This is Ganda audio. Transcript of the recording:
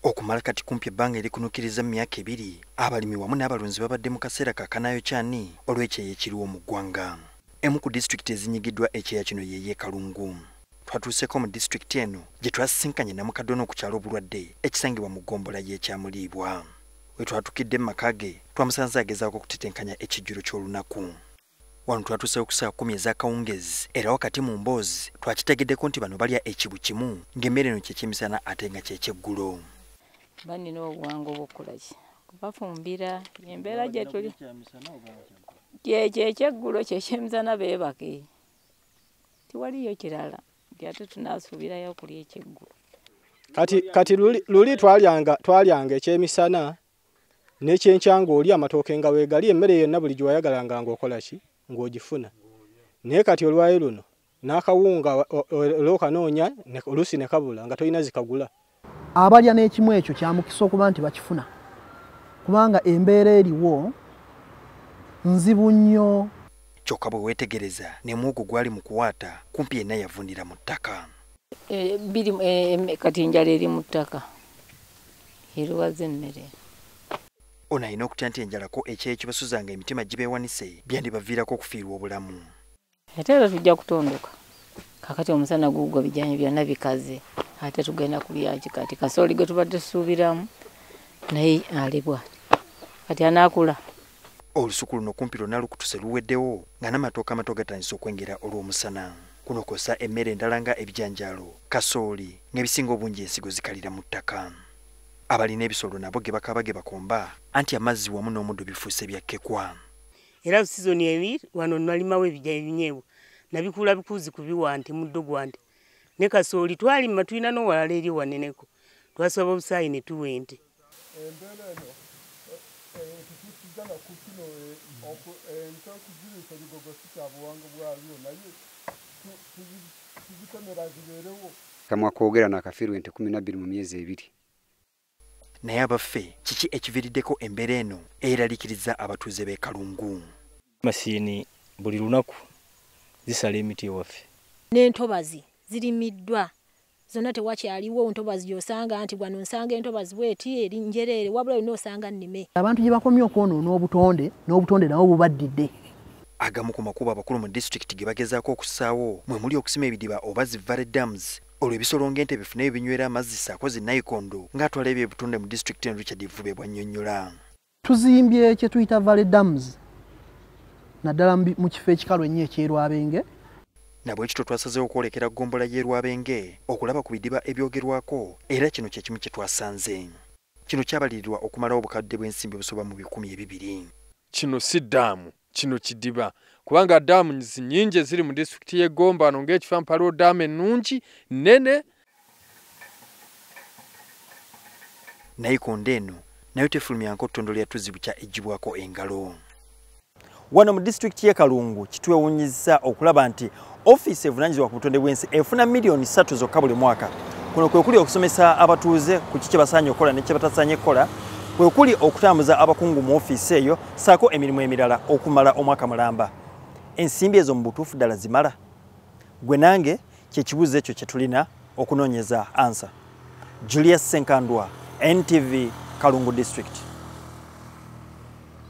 Okumala kati kumpi ebbanga erikunukiriza mu myaka 2 abalimi wamu n'abalunzi babadde mu kaseera kakanayo kyani olw'ekyeya ekiriwo mu ggwanga. Emu ku disitulikiti ezinyigiddwa ekyeya kino ye Kalungu. Twatuuseko mu disitulikiti eno gye twasisinkanye Namukadono ku kyalo obulwadde ekisangibwa mu ggombolola y'Ekyamuliibwa. We twatukidde mu maka ge twamusanze agezaako okutetenkanya ekijjulo ky'olunaku. Wano twatuusewo ku saa 10 ez'akawungezi era wakati mu mboozi twakitegeddeko nti bano balya ekibu kimu ng'emmere eno kyekyemisana ate nga kyekyeggullo. Banina obwangu obukolaki kubafumbira embeera gye tuli kyekyeggullo kyekyemisana beebake tiwaliyo kirala ate tunaasuubirayo okulya ekyeggullo. Kati luli twalyanga ekyemisana n'ekyenkya ng'olya amatooke nga weegali emmere yonna buli gye wayagalanga ng'okola ki ng'ogifuna. Naye kati olwayo luno n'akawunga olwokanoonya oluusi ne kabula nga tolina zikagula. Abalya n'ekimu ekyo kya mukisa okuba nti bakifuna kubanga embeera eriwo nzibu nnyo. Kyokka bwe weetegereza ne muwogo gwali mu kuwaata kumpi yenna yavundira mu ttaka. Kati enjala eri mu ttaka eruwaza emmere. Ono alina okutya nti enjalako ekyeya kibasuzanga emitima gibeewanise byandibaviirako okufiirwa obulamu. Ate era tujja kutondoka kakati omusana guugwa bijjanyi byonna bikaze ate tugenda kubyaki kati kasooli gwe tubadde tusuubiramu naye alibwa kati anaakula. Olusuku luno kumpi lwonna lukutuse luweddewo nga n'amatooke amato gatandise okwengera olw'omusana. Kuno kosa emmere endala nga ebijanjaalo, kasooli n'ebisinga obungi ensigo zikalira mu ttaka. Abalina ebisolo nabo ge bakaba ge bakomba anti amazzi wamu n'omuddo bifuuse byakkekwa. Era sizoni ebiri wano nalimawo ebinyeebwa nabikula bikuzi kubiwa nti muddo gwanti ne kasooli twalima tulina n'owalala eri waneneko twasaba obusaayi ne tuwa ente. Kamwa kwogera n'akafiirwa ente 12 mu myezi 2. Naye abaffe kiki ekiviiriddeko embeera eno eraliikiriza abatuuze b'e Kalungu? Masiini buli lunaku zisala emiti ewaffe. N'entobazi zirimiddwa zonna tewakyaliwo ntobazi gy'osanga nti wano nsanga entobazi bweti eri njereere wabula yonna osanga nnime. Abantu gye bakomye okwonoona n'obutonde nabo bubaddidde. Agamu ku makubo abakulu mu disitulikiti ge bagezaako okussaawo mwe muli okusima ebidiba oba zivale dams olwo ebisolo ng'ente bifune ebinywera amazzi ssaako zinnayikondo ng'atwala ebyobutonde mu disitulikiti eno Richard Vube bw'annyonnyola. Tuzimbye kye tuyita valley dams naddala mu kifo ekikalu ennyo eky'Erwabenge. Nabwe ekito twasazeewo okwolekera ggombolola y'Erwabenge okulaba ku bidiba ebyogerwako era kino kye kimu kye twasanze. Kino kyabalirirwa okumalawo obukadde bw'ensimbi obusoba mu 200. Kino si ddaamu, kino kidiba. Kubanga ddaamu nnyingi ziri mu disitulikiti y'e Gomba wano ng'ekifampalo ddaamu ennungi nnene. Nayikondo eno nayo tefulumyanko ttondo lya tuzibukya eggibwako engalo. Wano mu disitulikiti y'e Kalungu kitwewuunyizza okulaba nti ofiisi evunaanyizibwa ku butonde bw'ensi efuna $3 million zokka buli mwaka. Kuno kwe kuli okusomesa abatuuze ku kiki basaanye okukola ne kye batasaanye kukola, kwe kuli okutambuza abakungu mu ofiisi eyo ssaako emirimu emirala okumala omwaka mulamba. Ensimbi ezo mu butuufu ddala zimala? Gwe nange kye kibuuzo ekyo kye tulina okunoonyeza ansa. Julius Senkandwa, NTV, Kalungu District.